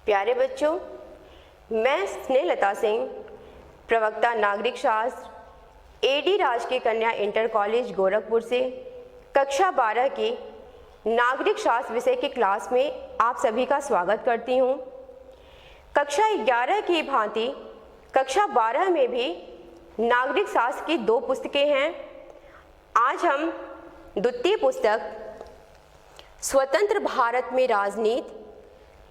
प्यारे बच्चों, मैं स्नेहलता सिंह, प्रवक्ता नागरिक शास्त्र, एडी राजकीय कन्या इंटर कॉलेज गोरखपुर से कक्षा 12 के नागरिक शास्त्र विषय की क्लास में आप सभी का स्वागत करती हूँ। कक्षा 11 की भांति कक्षा 12 में भी नागरिक शास्त्र की 2 पुस्तकें हैं। आज हम द्वितीय पुस्तक स्वतंत्र भारत में राजनीति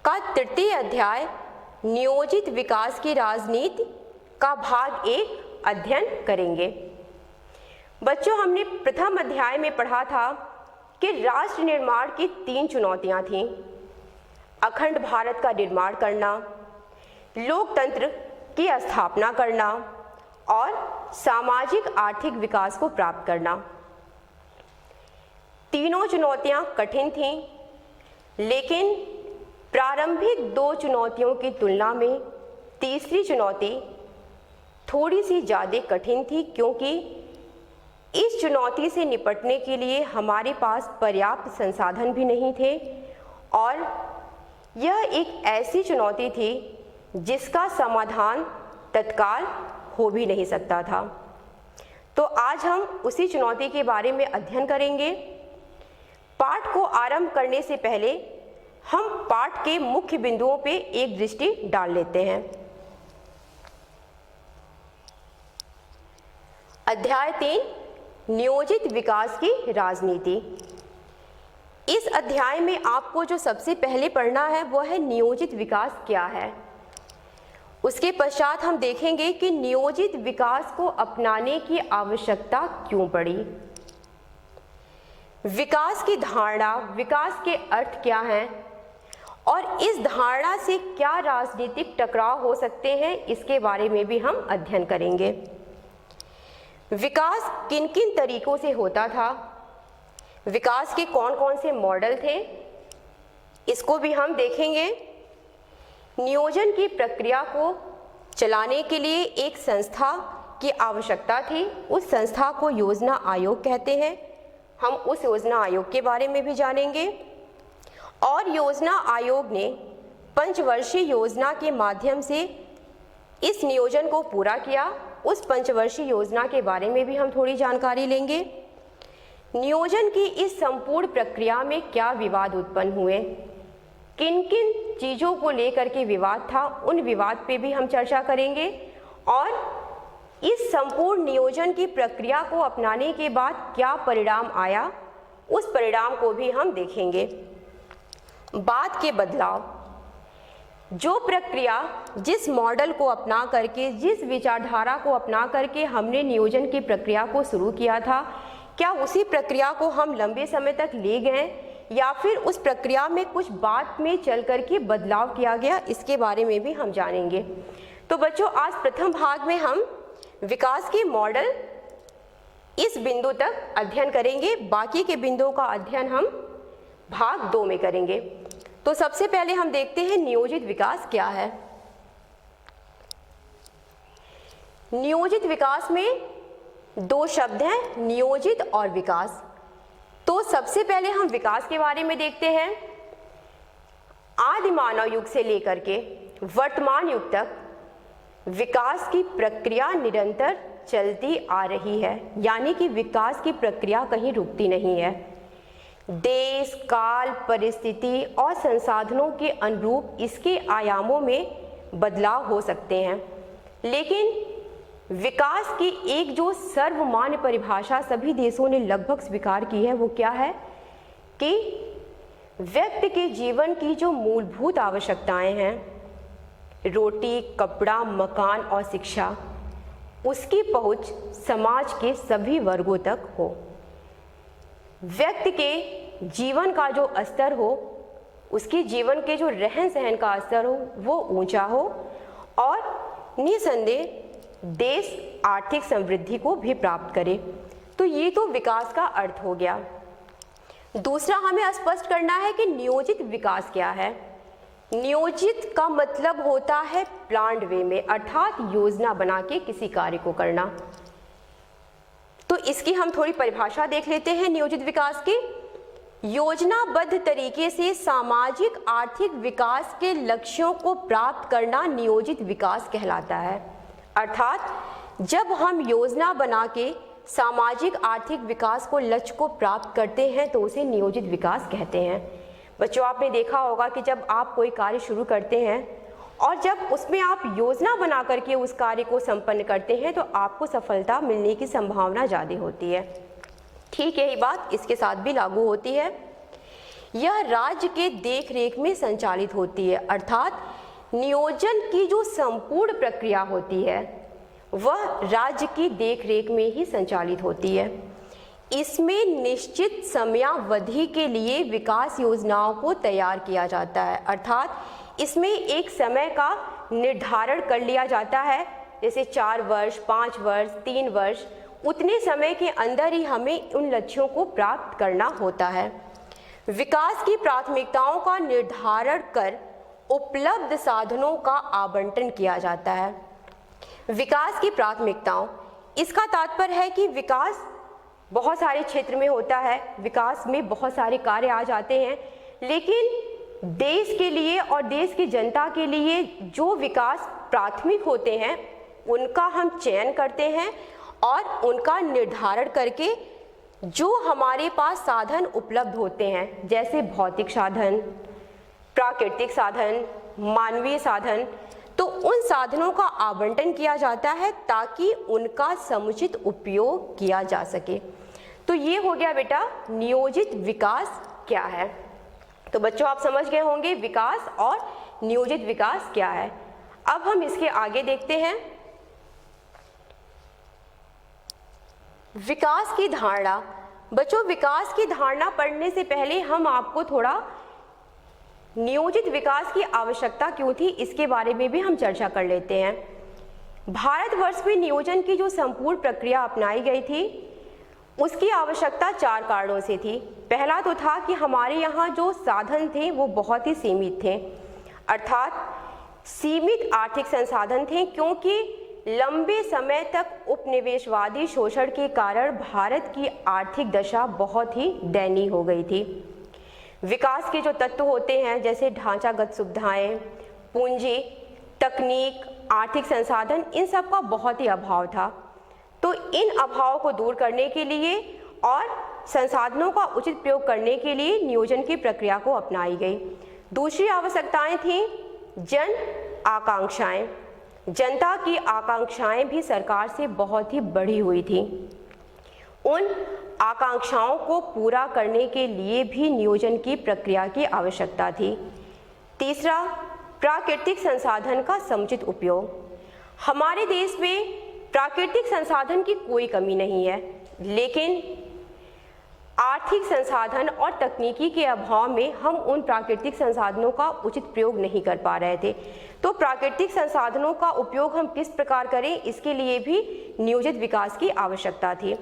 का तृतीय अध्याय नियोजित विकास की राजनीति का भाग 1 अध्ययन करेंगे। बच्चों, हमने प्रथम अध्याय में पढ़ा था कि राष्ट्र निर्माण की 3 चुनौतियां थीं। अखंड भारत का निर्माण करना, लोकतंत्र की स्थापना करना और सामाजिक आर्थिक विकास को प्राप्त करना। तीनों चुनौतियां कठिन थीं, लेकिन प्रारंभिक 2 चुनौतियों की तुलना में तीसरी चुनौती थोड़ी सी ज़्यादा कठिन थी, क्योंकि इस चुनौती से निपटने के लिए हमारे पास पर्याप्त संसाधन भी नहीं थे और यह एक ऐसी चुनौती थी जिसका समाधान तत्काल हो भी नहीं सकता था। तो आज हम उसी चुनौती के बारे में अध्ययन करेंगे। पाठ को आरंभ करने से पहले हम पाठ के मुख्य बिंदुओं पे एक दृष्टि डाल लेते हैं। अध्याय 3 नियोजित विकास की राजनीति। इस अध्याय में आपको जो सबसे पहले पढ़ना है वह है नियोजित विकास क्या है। उसके पश्चात हम देखेंगे कि नियोजित विकास को अपनाने की आवश्यकता क्यों पड़ी, विकास की धारणा, विकास के अर्थ क्या हैं और इस धारणा से क्या राजनीतिक टकराव हो सकते हैं, इसके बारे में भी हम अध्ययन करेंगे। विकास किन किन तरीकों से होता था, विकास के कौन कौन से मॉडल थे, इसको भी हम देखेंगे। नियोजन की प्रक्रिया को चलाने के लिए एक संस्था की आवश्यकता थी, उस संस्था को योजना आयोग कहते हैं। हम उस योजना आयोग के बारे में भी जानेंगे और योजना आयोग ने 5 वर्षीय योजना के माध्यम से इस नियोजन को पूरा किया। उस 5 वर्षीय योजना के बारे में भी हम थोड़ी जानकारी लेंगे। नियोजन की इस संपूर्ण प्रक्रिया में क्या विवाद उत्पन्न हुए, किन किन चीज़ों को लेकर के विवाद था, उन विवाद पे भी हम चर्चा करेंगे और इस संपूर्ण नियोजन की प्रक्रिया को अपनाने के बाद क्या परिणाम आया, उस परिणाम को भी हम देखेंगे। बाद के बदलाव, जो प्रक्रिया, जिस मॉडल को अपना करके, जिस विचारधारा को अपना करके हमने नियोजन की प्रक्रिया को शुरू किया था, क्या उसी प्रक्रिया को हम लंबे समय तक ले गए या फिर उस प्रक्रिया में कुछ बाद में चल करके बदलाव किया गया, इसके बारे में भी हम जानेंगे। तो बच्चों, आज प्रथम भाग में हम विकास के मॉडल इस बिंदु तक अध्ययन करेंगे। बाकी के बिंदुओं का अध्ययन हम भाग 2 में करेंगे। तो सबसे पहले हम देखते हैं नियोजित विकास क्या है। नियोजित विकास में 2 शब्द हैं, नियोजित और विकास। तो सबसे पहले हम विकास के बारे में देखते हैं। आदि मानव युग से लेकर के वर्तमान युग तक विकास की प्रक्रिया निरंतर चलती आ रही है, यानी कि विकास की प्रक्रिया कहीं रुकती नहीं है। देश, काल, परिस्थिति और संसाधनों के अनुरूप इसके आयामों में बदलाव हो सकते हैं, लेकिन विकास की एक जो सर्वमान्य परिभाषा सभी देशों ने लगभग स्वीकार की है, वो क्या है कि व्यक्ति के जीवन की जो मूलभूत आवश्यकताएं हैं, रोटी, कपड़ा, मकान और शिक्षा, उसकी पहुंच समाज के सभी वर्गों तक हो। व्यक्ति के जीवन का जो स्तर हो, उसके जीवन के जो रहन सहन का स्तर हो, वो ऊंचा हो और निसंदेह देश आर्थिक समृद्धि को भी प्राप्त करे। तो ये तो विकास का अर्थ हो गया। दूसरा, हमें स्पष्ट करना है कि नियोजित विकास क्या है। नियोजित का मतलब होता है प्लान्ड वे में, अर्थात योजना बना के किसी कार्य को करना। तो इसकी हम थोड़ी परिभाषा देख लेते हैं नियोजित विकास की। योजनाबद्ध तरीके से सामाजिक आर्थिक विकास के लक्ष्यों को प्राप्त करना नियोजित विकास कहलाता है। अर्थात जब हम योजना बना के सामाजिक आर्थिक विकास को लक्ष्य को प्राप्त करते हैं तो उसे नियोजित विकास कहते हैं। बच्चों, आपने देखा होगा कि जब आप कोई कार्य शुरू करते हैं और जब उसमें आप योजना बना करके उस कार्य को संपन्न करते हैं तो आपको सफलता मिलने की संभावना ज़्यादा होती है। ठीक यही बात इसके साथ भी लागू होती है। यह राज्य के देखरेख में संचालित होती है, अर्थात नियोजन की जो संपूर्ण प्रक्रिया होती है वह राज्य की देखरेख में ही संचालित होती है। इसमें निश्चित समयावधि के लिए विकास योजनाओं को तैयार किया जाता है, अर्थात इसमें एक समय का निर्धारण कर लिया जाता है, जैसे 4 वर्ष, 5 वर्ष, 3 वर्ष, उतने समय के अंदर ही हमें उन लक्ष्यों को प्राप्त करना होता है। विकास की प्राथमिकताओं का निर्धारण कर उपलब्ध साधनों का आवंटन किया जाता है। विकास की प्राथमिकताओं, इसका तात्पर्य है कि विकास बहुत सारे क्षेत्र में होता है, विकास में बहुत सारे कार्य आ जाते हैं, लेकिन देश के लिए और देश की जनता के लिए जो विकास प्राथमिक होते हैं उनका हम चयन करते हैं और उनका निर्धारण करके जो हमारे पास साधन उपलब्ध होते हैं, जैसे भौतिक साधन, प्राकृतिक साधन, मानवीय साधन, तो उन साधनों का आवंटन किया जाता है ताकि उनका समुचित उपयोग किया जा सके। तो ये हो गया बेटा नियोजित विकास क्या है। तो बच्चों, आप समझ गए होंगे विकास और नियोजित विकास क्या है। अब हम इसके आगे देखते हैं। विकास की धारणा। बच्चों, विकास की धारणा पढ़ने से पहले हम आपको थोड़ा नियोजित विकास की आवश्यकता क्यों थी इसके बारे में भी हम चर्चा कर लेते हैं। भारतवर्ष में नियोजन की जो संपूर्ण प्रक्रिया अपनाई गई थी उसकी आवश्यकता 4 कारणों से थी। पहला तो था कि हमारे यहाँ जो साधन थे वो बहुत ही सीमित थे, अर्थात सीमित आर्थिक संसाधन थे, क्योंकि लंबे समय तक उपनिवेशवादी शोषण के कारण भारत की आर्थिक दशा बहुत ही दयनीय हो गई थी। विकास के जो तत्व होते हैं जैसे ढांचागत सुविधाएं, पूंजी, तकनीक, आर्थिक संसाधन, इन सब का बहुत ही अभाव था। तो इन अभावों को दूर करने के लिए और संसाधनों का उचित प्रयोग करने के लिए नियोजन की प्रक्रिया को अपनाई गई। दूसरी आवश्यकताएं थी जन आकांक्षाएं। जनता की आकांक्षाएं भी सरकार से बहुत ही बढ़ी हुई थी। उन आकांक्षाओं को पूरा करने के लिए भी नियोजन की प्रक्रिया की आवश्यकता थी। तीसरा, प्राकृतिक संसाधन का समुचित उपयोग। हमारे देश में प्राकृतिक संसाधन की कोई कमी नहीं है, लेकिन आर्थिक संसाधन और तकनीकी के अभाव में हम उन प्राकृतिक संसाधनों का उचित प्रयोग नहीं कर पा रहे थे। तो प्राकृतिक संसाधनों का उपयोग हम किस प्रकार करें, इसके लिए भी नियोजित विकास की आवश्यकता थी।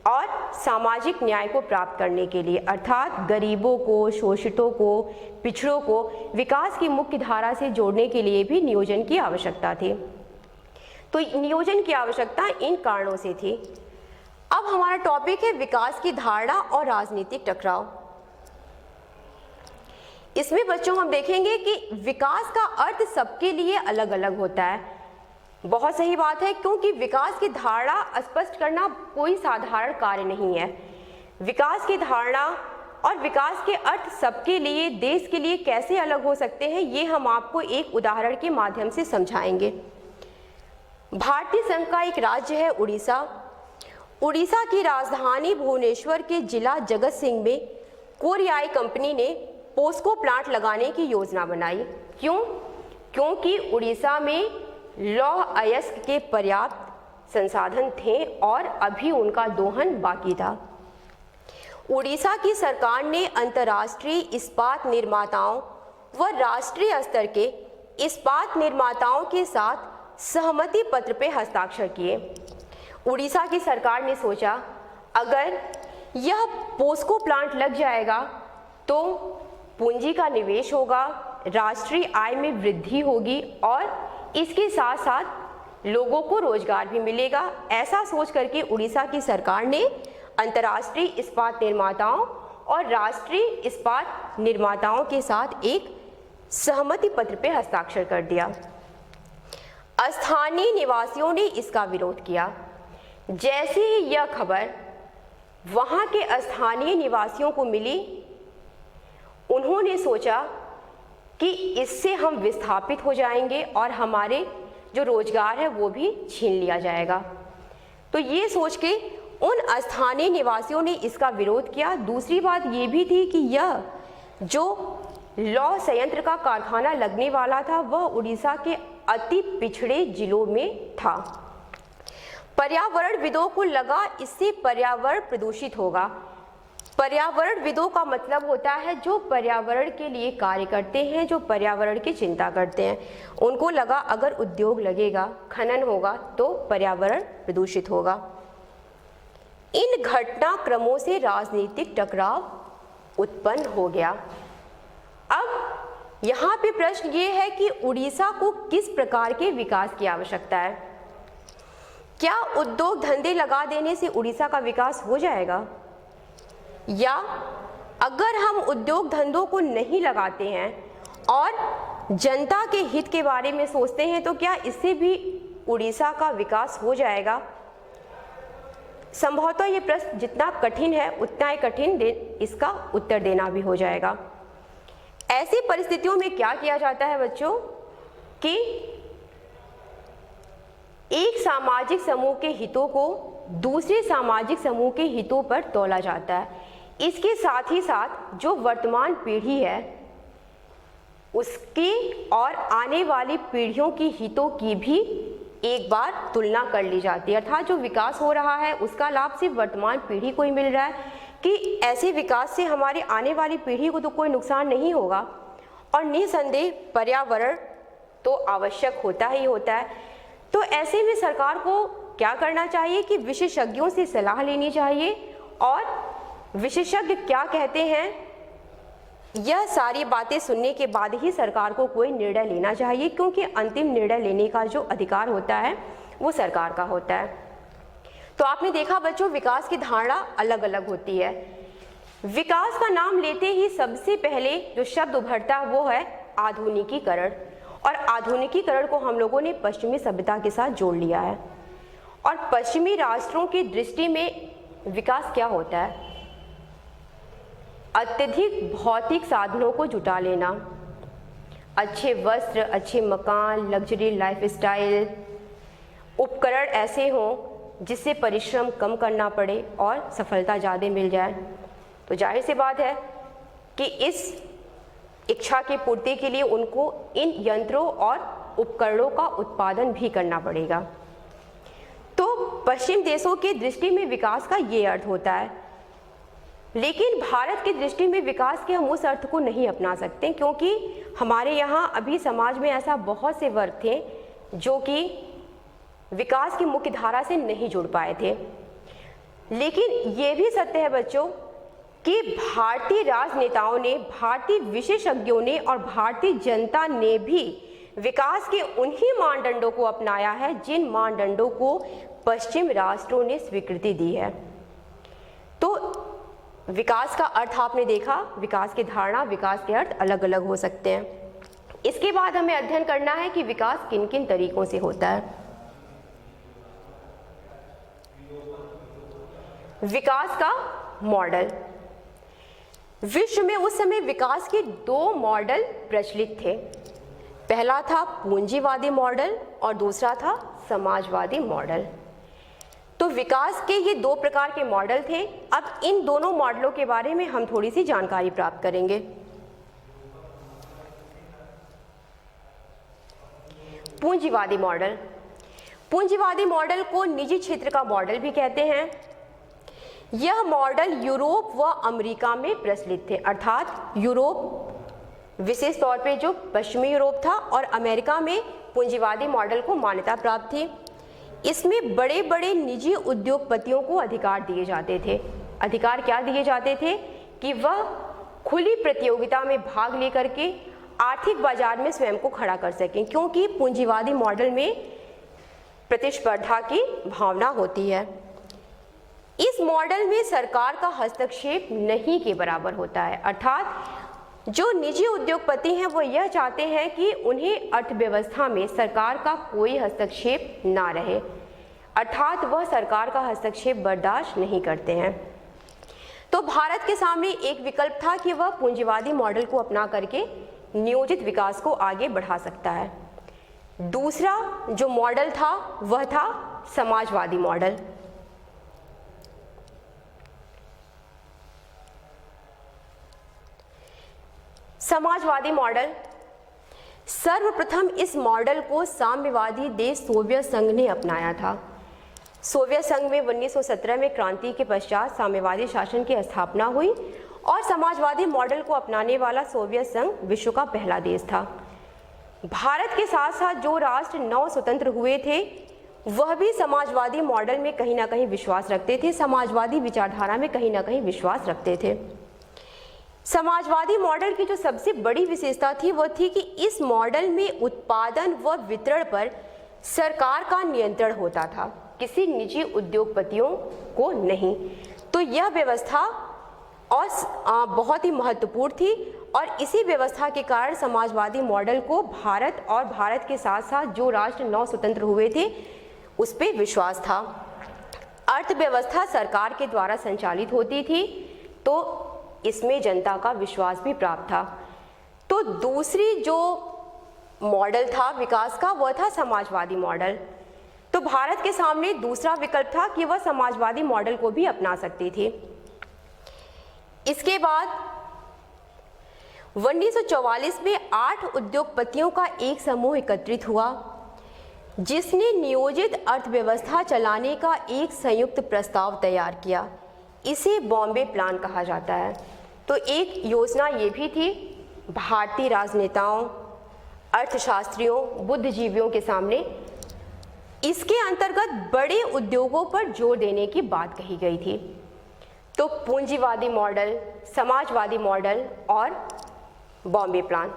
और सामाजिक न्याय को प्राप्त करने के लिए, अर्थात गरीबों को, शोषितों को, पिछड़ों को विकास की मुख्य धारा से जोड़ने के लिए भी नियोजन की आवश्यकता थी। तो नियोजन की आवश्यकता इन कारणों से थी। अब हमारा टॉपिक है विकास की धारणा और राजनीतिक टकराव। इसमें बच्चों हम देखेंगे कि विकास का अर्थ सबके लिए अलग अलग होता है। बहुत सही बात है, क्योंकि विकास की धारणा स्पष्ट करना कोई साधारण कार्य नहीं है। विकास की धारणा और विकास के अर्थ सबके लिए, देश के लिए कैसे अलग हो सकते हैं, ये हम आपको एक उदाहरण के माध्यम से समझाएंगे। भारतीय संघ का एक राज्य है उड़ीसा। उड़ीसा की राजधानी भुवनेश्वर के जिला जगत सिंह में कोरियाई कंपनी ने पोस्को प्लांट लगाने की योजना बनाई। क्यों? क्योंकि उड़ीसा में लौह अयस्क के पर्याप्त संसाधन थे और अभी उनका दोहन बाकी था। उड़ीसा की सरकार ने अंतर्राष्ट्रीय इस्पात निर्माताओं व राष्ट्रीय स्तर के इस्पात निर्माताओं के साथ सहमति पत्र पे हस्ताक्षर किए। उड़ीसा की सरकार ने सोचा, अगर यह पोस्को प्लांट लग जाएगा तो पूंजी का निवेश होगा, राष्ट्रीय आय में वृद्धि होगी और इसके साथ साथ लोगों को रोजगार भी मिलेगा। ऐसा सोच करके उड़ीसा की सरकार ने अंतर्राष्ट्रीय इस्पात निर्माताओं और राष्ट्रीय इस्पात निर्माताओं के साथ एक सहमति पत्र पर हस्ताक्षर कर दिया। स्थानीय निवासियों ने इसका विरोध किया। जैसे ही यह खबर वहां के स्थानीय निवासियों को मिली, उन्होंने सोचा कि इससे हम विस्थापित हो जाएंगे और हमारे जो रोजगार है वो भी छीन लिया जाएगा। तो ये सोच के उन स्थानीय निवासियों ने इसका विरोध किया। दूसरी बात ये भी थी कि यह जो लौह संयंत्र का कारखाना लगने वाला था वह उड़ीसा के अति पिछड़े जिलों में था। पर्यावरणविदों को लगा इससे पर्यावरण प्रदूषित होगा। पर्यावरणविदों का मतलब होता है जो पर्यावरण के लिए कार्य करते हैं, जो पर्यावरण की चिंता करते हैं। उनको लगा अगर उद्योग लगेगा, खनन होगा तो पर्यावरण प्रदूषित होगा। इन घटनाक्रमों से राजनीतिक टकराव उत्पन्न हो गया। अब यहाँ पे प्रश्न ये है कि उड़ीसा को किस प्रकार के विकास की आवश्यकता है? क्या उद्योग धंधे लगा देने से उड़ीसा का विकास हो जाएगा, या अगर हम उद्योग धंधों को नहीं लगाते हैं और जनता के हित के बारे में सोचते हैं तो क्या इससे भी उड़ीसा का विकास हो जाएगा? संभवतः ये प्रश्न जितना कठिन है उतना ही कठिन इसका उत्तर देना भी हो जाएगा। ऐसी परिस्थितियों में क्या किया जाता है बच्चों कि एक सामाजिक समूह के हितों को दूसरे सामाजिक समूह के हितों पर तौला जाता है। इसके साथ ही साथ जो वर्तमान पीढ़ी है उसकी और आने वाली पीढ़ियों की हितों की भी एक बार तुलना कर ली जाती है। अर्थात जो विकास हो रहा है उसका लाभ सिर्फ वर्तमान पीढ़ी को ही मिल रहा है कि ऐसे विकास से हमारी आने वाली पीढ़ी को तो कोई नुकसान नहीं होगा। और निसंदेह पर्यावरण तो आवश्यक होता ही होता है। तो ऐसे में सरकार को क्या करना चाहिए कि विशेषज्ञों से सलाह लेनी चाहिए और विशेषज्ञ क्या कहते हैं यह सारी बातें सुनने के बाद ही सरकार को कोई निर्णय लेना चाहिए, क्योंकि अंतिम निर्णय लेने का जो अधिकार होता है वो सरकार का होता है। तो आपने देखा बच्चों विकास की धारणा अलग अलग होती है। विकास का नाम लेते ही सबसे पहले जो शब्द उभरता है वो है आधुनिकीकरण, और आधुनिकीकरण को हम लोगों ने पश्चिमी सभ्यता के साथ जोड़ लिया है। और पश्चिमी राष्ट्रों की दृष्टि में विकास क्या होता है? अत्यधिक भौतिक साधनों को जुटा लेना, अच्छे वस्त्र, अच्छे मकान, लग्जरी लाइफस्टाइल, उपकरण ऐसे हों जिससे परिश्रम कम करना पड़े और सफलता ज़्यादा मिल जाए। तो जाहिर सी बात है कि इस इच्छा की पूर्ति के लिए उनको इन यंत्रों और उपकरणों का उत्पादन भी करना पड़ेगा। तो पश्चिम देशों की दृष्टि में विकास का ये अर्थ होता है, लेकिन भारत की दृष्टि में विकास के हम उस अर्थ को नहीं अपना सकते, क्योंकि हमारे यहाँ अभी समाज में ऐसा बहुत से वर्ग थे जो कि विकास की मुख्य धारा से नहीं जुड़ पाए थे। लेकिन ये भी सत्य है बच्चों कि भारतीय राजनेताओं ने, भारतीय विशेषज्ञों ने और भारतीय जनता ने भी विकास के उन्हीं मानदंडों को अपनाया है जिन मानदंडों को पश्चिम राष्ट्रों ने स्वीकृति दी है। तो विकास का अर्थ आपने देखा, विकास की धारणा, विकास के अर्थ अलग अलग हो सकते हैं। इसके बाद हमें अध्ययन करना है कि विकास किन किन तरीकों से होता है। विकास का मॉडल। विश्व में उस समय विकास के दो मॉडल प्रचलित थे। पहला था पूंजीवादी मॉडल और दूसरा था समाजवादी मॉडल। तो विकास के ये दो प्रकार के मॉडल थे। अब इन दोनों मॉडलों के बारे में हम थोड़ी सी जानकारी प्राप्त करेंगे। पूंजीवादी मॉडल। पूंजीवादी मॉडल को निजी क्षेत्र का मॉडल भी कहते हैं। यह मॉडल यूरोप व अमेरिका में प्रचलित थे, अर्थात यूरोप विशेष तौर पे जो पश्चिमी यूरोप था और अमेरिका में पूंजीवादी मॉडल को मान्यता प्राप्त थी। इसमें बड़े बड़े निजी उद्योगपतियों को अधिकार दिए जाते थे। अधिकार क्या दिए जाते थे कि वह खुली प्रतियोगिता में भाग लेकर के आर्थिक बाजार में स्वयं को खड़ा कर सकें, क्योंकि पूंजीवादी मॉडल में प्रतिस्पर्धा की भावना होती है। इस मॉडल में सरकार का हस्तक्षेप नहीं के बराबर होता है, अर्थात जो निजी उद्योगपति हैं वो यह चाहते हैं कि उन्हें अर्थव्यवस्था में सरकार का कोई हस्तक्षेप ना रहे, अर्थात वह सरकार का हस्तक्षेप बर्दाश्त नहीं करते हैं। तो भारत के सामने एक विकल्प था कि वह पूंजीवादी मॉडल को अपना करके नियोजित विकास को आगे बढ़ा सकता है। दूसरा जो मॉडल था वह था समाजवादी मॉडल। समाजवादी मॉडल, सर्वप्रथम इस मॉडल को साम्यवादी देश सोवियत संघ ने अपनाया था। सोवियत संघ में 1917 में क्रांति के पश्चात साम्यवादी शासन की स्थापना हुई और समाजवादी मॉडल को अपनाने वाला सोवियत संघ विश्व का पहला देश था। भारत के साथ साथ जो राष्ट्र नव स्वतंत्र हुए थे वह भी समाजवादी मॉडल में कहीं ना कहीं विश्वास रखते थे, समाजवादी विचारधारा में कहीं ना कहीं विश्वास रखते थे। समाजवादी मॉडल की जो सबसे बड़ी विशेषता थी वह थी कि इस मॉडल में उत्पादन व वितरण पर सरकार का नियंत्रण होता था, किसी निजी उद्योगपतियों को नहीं। तो यह व्यवस्था और बहुत ही महत्वपूर्ण थी और इसी व्यवस्था के कारण समाजवादी मॉडल को भारत और भारत के साथ साथ जो राष्ट्र नव स्वतंत्र हुए थे उस पर विश्वास था। अर्थव्यवस्था सरकार के द्वारा संचालित होती थी तो इसमें जनता का विश्वास भी प्राप्त था। तो दूसरी जो मॉडल था विकास का वह था समाजवादी मॉडल। तो भारत के सामने दूसरा विकल्प था कि वह समाजवादी मॉडल को भी अपना सकती थी। इसके बाद 1944 में 8 उद्योगपतियों का एक समूह एकत्रित हुआ जिसने नियोजित अर्थव्यवस्था चलाने का एक संयुक्त प्रस्ताव तैयार किया। इसे बॉम्बे प्लान कहा जाता है। तो एक योजना ये भी थी भारतीय राजनेताओं, अर्थशास्त्रियों, बुद्धिजीवियों के सामने। इसके अंतर्गत बड़े उद्योगों पर जोर देने की बात कही गई थी। तो पूंजीवादी मॉडल, समाजवादी मॉडल और बॉम्बे प्लान,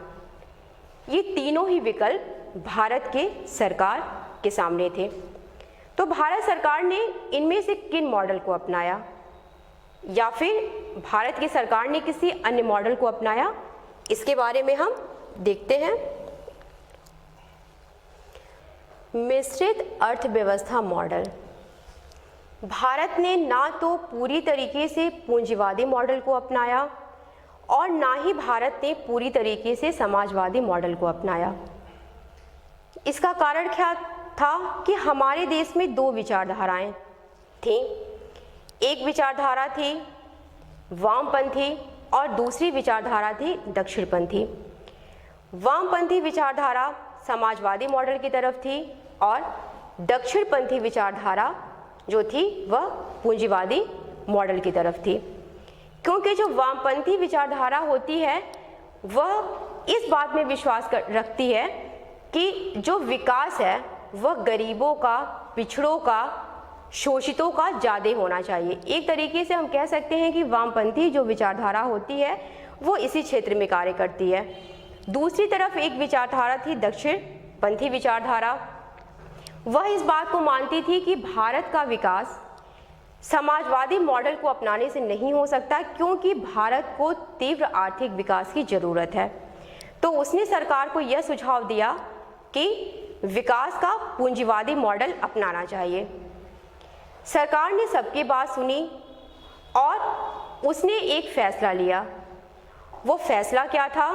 ये तीनों ही विकल्प भारत के सरकार के सामने थे। तो भारत सरकार ने इनमें से किन मॉडल को अपनाया या फिर भारत की सरकार ने किसी अन्य मॉडल को अपनाया, इसके बारे में हम देखते हैं। मिश्रित अर्थव्यवस्था मॉडल, भारत ने ना तो पूरी तरीके से पूंजीवादी मॉडल को अपनाया और ना ही भारत ने पूरी तरीके से समाजवादी मॉडल को अपनाया। इसका कारण क्या था कि हमारे देश में दो विचारधाराएं थीं। एक विचारधारा थी वामपंथी और दूसरी विचारधारा थी दक्षिणपंथी। वामपंथी विचारधारा समाजवादी मॉडल की तरफ थी और दक्षिणपंथी विचारधारा जो थी वह पूंजीवादी मॉडल की तरफ थी। क्योंकि जो वामपंथी विचारधारा होती है वह इस बात में विश्वास रखती है कि जो विकास है वह गरीबों का, पिछड़ों का, शोषितों का ज़्यादा होना चाहिए। एक तरीके से हम कह सकते हैं कि वामपंथी जो विचारधारा होती है वो इसी क्षेत्र में कार्य करती है। दूसरी तरफ एक विचारधारा थी दक्षिणपंथी विचारधारा। वह इस बात को मानती थी कि भारत का विकास समाजवादी मॉडल को अपनाने से नहीं हो सकता क्योंकि भारत को तीव्र आर्थिक विकास की ज़रूरत है। तो उसने सरकार को यह सुझाव दिया कि विकास का पूंजीवादी मॉडल अपनाना चाहिए। सरकार ने सबकी बात सुनी और उसने एक फैसला लिया। वो फैसला क्या था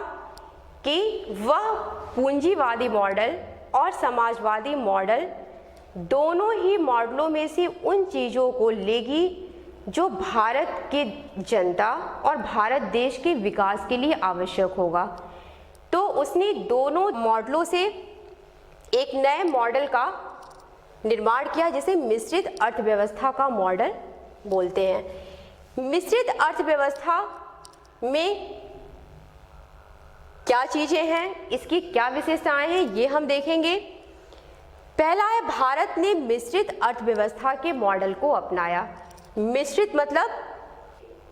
कि वह पूंजीवादी मॉडल और समाजवादी मॉडल दोनों ही मॉडलों में से उन चीज़ों को लेगी जो भारत की जनता और भारत देश के विकास के लिए आवश्यक होगा। तो उसने दोनों मॉडलों से एक नए मॉडल का निर्माण किया जिसे मिश्रित अर्थव्यवस्था का मॉडल बोलते हैं। मिश्रित अर्थव्यवस्था में क्या चीज़ें हैं, इसकी क्या विशेषताएं हैं, ये हम देखेंगे। पहला है भारत ने मिश्रित अर्थव्यवस्था के मॉडल को अपनाया। मिश्रित मतलब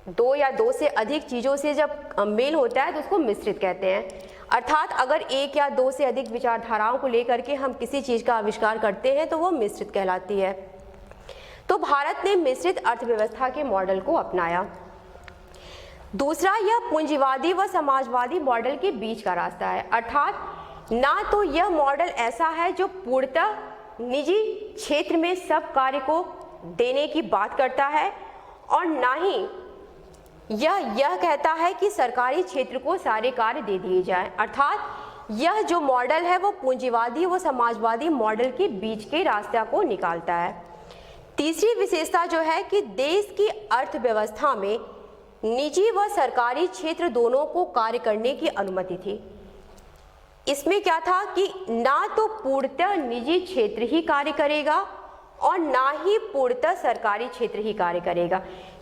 दो या दो से अधिक चीज़ों से जब मेल होता है तो उसको मिश्रित कहते हैं। अर्थात अगर एक या दो से अधिक विचारधाराओं को लेकर के हम किसी चीज़ का आविष्कार करते हैं तो वो मिश्रित कहलाती है। तो भारत ने मिश्रित अर्थव्यवस्था के मॉडल को अपनाया। दूसरा, यह पूंजीवादी व समाजवादी मॉडल के बीच का रास्ता है, अर्थात ना तो यह मॉडल ऐसा है जो पूर्णतः निजी क्षेत्र में सब कार्य को देने की बात करता है और ना ही यह कहता है कि सरकारी क्षेत्र को सारे कार्य दे दिए जाएं। अर्थात यह जो मॉडल है वो पूंजीवादी व समाजवादी मॉडल के बीच के रास्ते को निकालता है। तीसरी विशेषता जो है कि देश की अर्थव्यवस्था में निजी व सरकारी क्षेत्र दोनों को कार्य करने की अनुमति थी। इसमें क्या था कि ना तो पूर्णतः निजी क्षेत्र ही कार्य करेगा और ना ही पूर्णतः सरकारी क्षेत्र ही कार्य करेगा,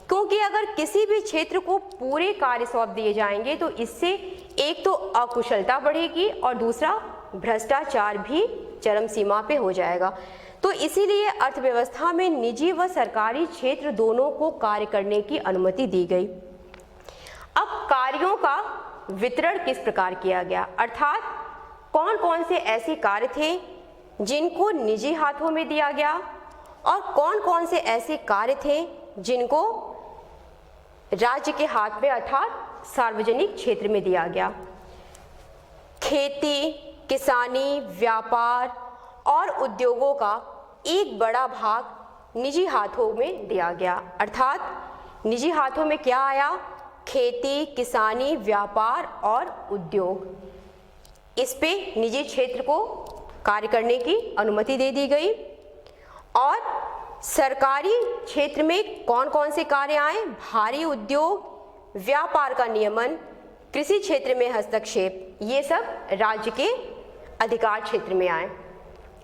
क्योंकि अगर किसी भी क्षेत्र को पूरे कार्य सौंप दिए जाएंगे तो इससे एक तो अकुशलता बढ़ेगी और दूसरा भ्रष्टाचार भी चरम सीमा पे हो जाएगा। तो इसीलिए अर्थव्यवस्था में निजी व सरकारी क्षेत्र दोनों को कार्य करने की अनुमति दी गई। अब कार्यों का वितरण किस प्रकार किया गया, अर्थात कौन कौन से ऐसे कार्य थे जिनको निजी हाथों में दिया गया और कौन कौन से ऐसे कार्य थे जिनको राज्य के हाथ में अर्थात सार्वजनिक क्षेत्र में दिया गया। खेती, किसानी, व्यापार और उद्योगों का एक बड़ा भाग निजी हाथों में दिया गया, अर्थात निजी हाथों में क्या आया, खेती, किसानी, व्यापार और उद्योग, इस पे निजी क्षेत्र को कार्य करने की अनुमति दे दी गई। और सरकारी क्षेत्र में कौन कौन से कार्य आए, भारी उद्योग, व्यापार का नियमन, कृषि क्षेत्र में हस्तक्षेप, ये सब राज्य के अधिकार क्षेत्र में आए।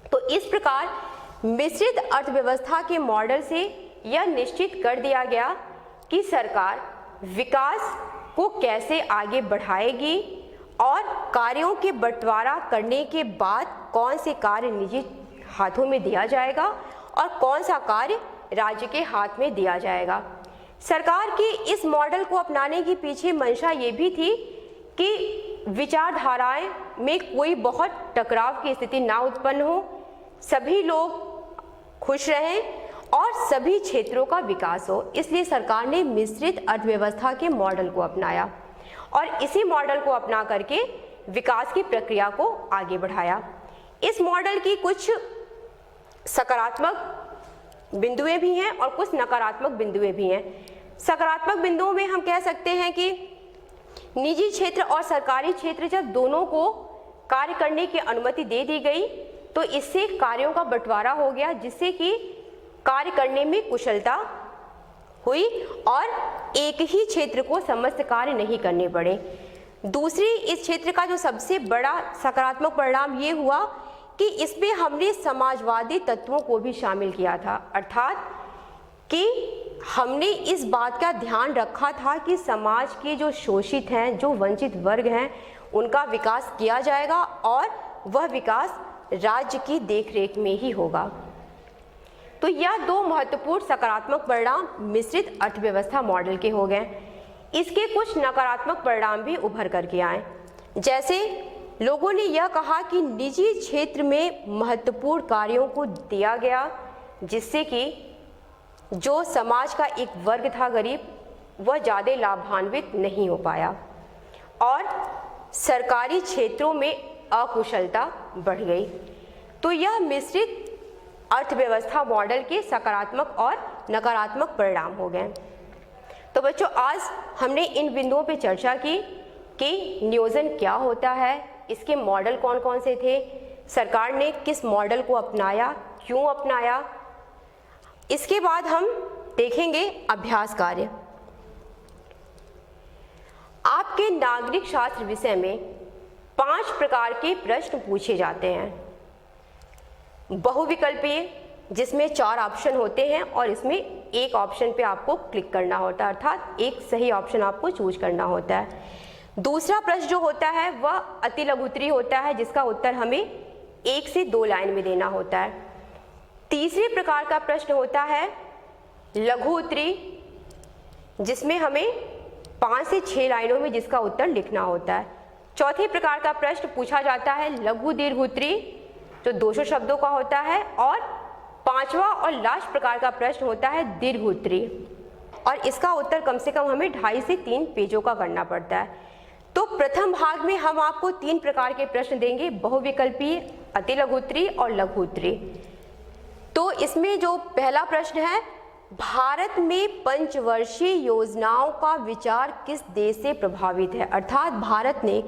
तो इस प्रकार मिश्रित अर्थव्यवस्था के मॉडल से यह निश्चित कर दिया गया कि सरकार विकास को कैसे आगे बढ़ाएगी और कार्यों के बंटवारा करने के बाद कौन से कार्य निजी हाथों में दिया जाएगा और कौन सा कार्य राज्य के हाथ में दिया जाएगा। सरकार की इस मॉडल को अपनाने के पीछे मंशा ये भी थी कि विचारधाराएं में कोई बहुत टकराव की स्थिति ना उत्पन्न हो, सभी लोग खुश रहें और सभी क्षेत्रों का विकास हो। इसलिए सरकार ने मिश्रित अर्थव्यवस्था के मॉडल को अपनाया और इसी मॉडल को अपना करके विकास की प्रक्रिया को आगे बढ़ाया। इस मॉडल की कुछ सकारात्मक बिंदुएं भी हैं और कुछ नकारात्मक बिंदुएं भी हैं। सकारात्मक बिंदुओं में हम कह सकते हैं कि निजी क्षेत्र और सरकारी क्षेत्र जब दोनों को कार्य करने की अनुमति दे दी गई तो इससे कार्यों का बंटवारा हो गया, जिससे कि कार्य करने में कुशलता हुई और एक ही क्षेत्र को समस्त कार्य नहीं करने पड़े। दूसरी, इस क्षेत्र का जो सबसे बड़ा सकारात्मक परिणाम ये हुआ कि इसमें हमने समाजवादी तत्वों को भी शामिल किया था, अर्थात कि हमने इस बात का ध्यान रखा था कि समाज के जो शोषित हैं, जो वंचित वर्ग हैं, उनका विकास किया जाएगा और वह विकास राज्य की देखरेख में ही होगा। तो यह दो महत्वपूर्ण सकारात्मक परिणाम मिश्रित अर्थव्यवस्था मॉडल के हो गए। इसके कुछ नकारात्मक परिणाम भी उभर करके आए, जैसे लोगों ने यह कहा कि निजी क्षेत्र में महत्वपूर्ण कार्यों को दिया गया, जिससे कि जो समाज का एक वर्ग था गरीब, वह ज़्यादा लाभान्वित नहीं हो पाया और सरकारी क्षेत्रों में अकुशलता बढ़ गई। तो यह मिश्रित अर्थव्यवस्था मॉडल के सकारात्मक और नकारात्मक परिणाम हो गए। तो बच्चों, आज हमने इन बिंदुओं पर चर्चा की कि नियोजन क्या होता है, इसके मॉडल कौन कौन से थे, सरकार ने किस मॉडल को अपनाया, क्यों अपनाया। इसके बाद हम देखेंगे अभ्यास कार्य। आपके नागरिक शास्त्र विषय में 5 प्रकार के प्रश्न पूछे जाते हैं। बहुविकल्पीय, जिसमें 4 ऑप्शन होते हैं और इसमें एक ऑप्शन पे आपको क्लिक करना होता है, अर्थात एक सही ऑप्शन आपको चूज करना होता है। दूसरा प्रश्न जो होता है वह अति लघु उत्तरीय होता है, जिसका उत्तर हमें 1 से 2 लाइन में देना होता है। तीसरे प्रकार का प्रश्न होता है लघु उत्तरीय, जिसमें हमें 5 से 6 लाइनों में जिसका उत्तर लिखना होता है। चौथे प्रकार का प्रश्न पूछा जाता है लघु दीर्घ उत्तरीय, जो 200 शब्दों का होता है और पांचवा और लास्ट प्रकार का प्रश्न होता है दीर्घ उत्तरीय, और इसका उत्तर कम से कम हमें 2.5 से 3 पेजों का करना पड़ता है। तो प्रथम भाग में हम आपको 3 प्रकार के प्रश्न देंगे, बहुविकल्पीय, अति लघु उत्तरीय और लघु उत्तरीय। तो इसमें जो पहला प्रश्न है, भारत में पंचवर्षीय योजनाओं का विचार किस देश से प्रभावित है, अर्थात भारत ने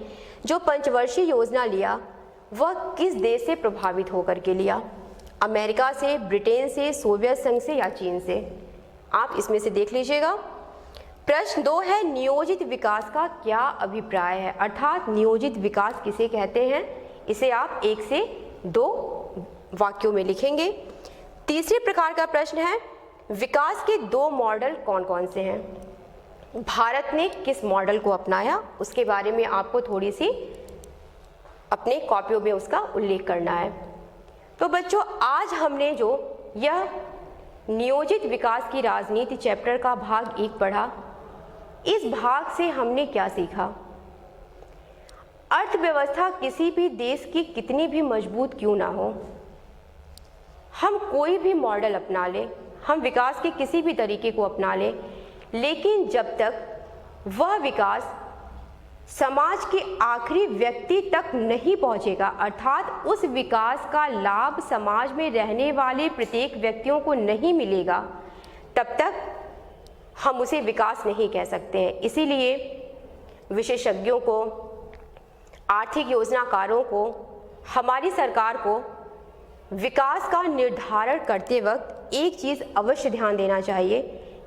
जो पंचवर्षीय योजना लिया वह किस देश से प्रभावित होकर के लिया, अमेरिका से, ब्रिटेन से, सोवियत संघ से या चीन से। आप इसमें से देख लीजिएगा। प्रश्न 2 है, नियोजित विकास का क्या अभिप्राय है, अर्थात नियोजित विकास किसे कहते हैं, इसे आप 1 से 2 वाक्यों में लिखेंगे। तीसरे प्रकार का प्रश्न है, विकास के 2 मॉडल कौन कौन से हैं, भारत ने किस मॉडल को अपनाया, उसके बारे में आपको थोड़ी सी अपने कॉपियों में उसका उल्लेख करना है। तो बच्चों, आज हमने जो यह नियोजित विकास की राजनीति चैप्टर का भाग 1 पढ़ा, इस भाग से हमने क्या सीखा। अर्थव्यवस्था किसी भी देश की कितनी भी मजबूत क्यों ना हो, हम कोई भी मॉडल अपना लें, हम विकास के किसी भी तरीके को अपना लें, लेकिन जब तक वह विकास समाज के आखिरी व्यक्ति तक नहीं पहुंचेगा, अर्थात उस विकास का लाभ समाज में रहने वाले प्रत्येक व्यक्तियों को नहीं मिलेगा, तब तक हम उसे विकास नहीं कह सकते हैं। इसीलिए विशेषज्ञों को, आर्थिक योजनाकारों को, हमारी सरकार को विकास का निर्धारण करते वक्त एक चीज़ अवश्य ध्यान देना चाहिए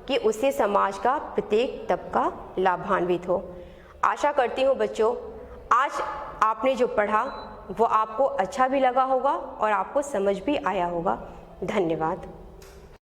कि उससे समाज का प्रत्येक तबका लाभान्वित हो। आशा करती हूँ बच्चों, आज आपने जो पढ़ा वो आपको अच्छा भी लगा होगा और आपको समझ भी आया होगा। धन्यवाद।